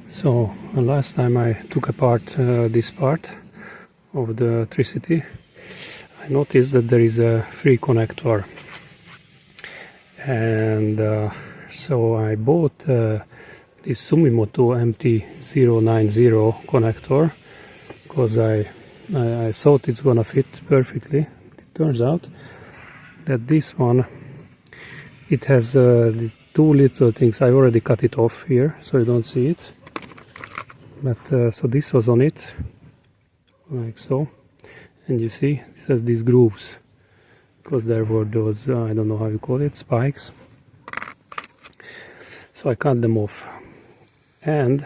So last time I took apart this part of the Tricity, I noticed that there is a free connector, and so I bought this Sumimoto MT090 connector because I thought it's gonna fit perfectly. It turns out that this one, it has these two little things. I already cut it off here so you don't see it, but so this was on it like so, and you see this has these grooves because there were those I don't know how you call it, spikes. So I cut them off, and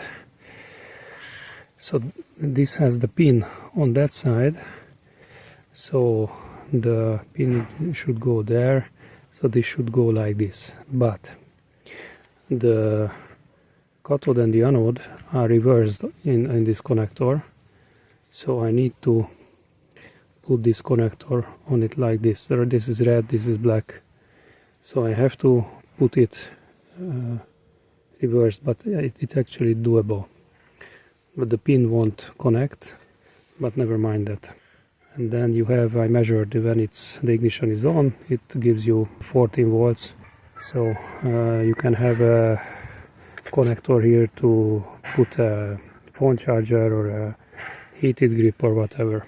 so this has the pin on that side, so the pin should go there, so this should go like this, but the cathode and the anode are reversed in this connector, so I need to put this connector on it like this. This is red, this is black, so I have to put it reversed, but it's actually doable. But the pin won't connect, but never mind that. And then you have, I measured when the ignition is on, it gives you 14 volts. So you can have a connector here to put a phone charger or a heated grip or whatever.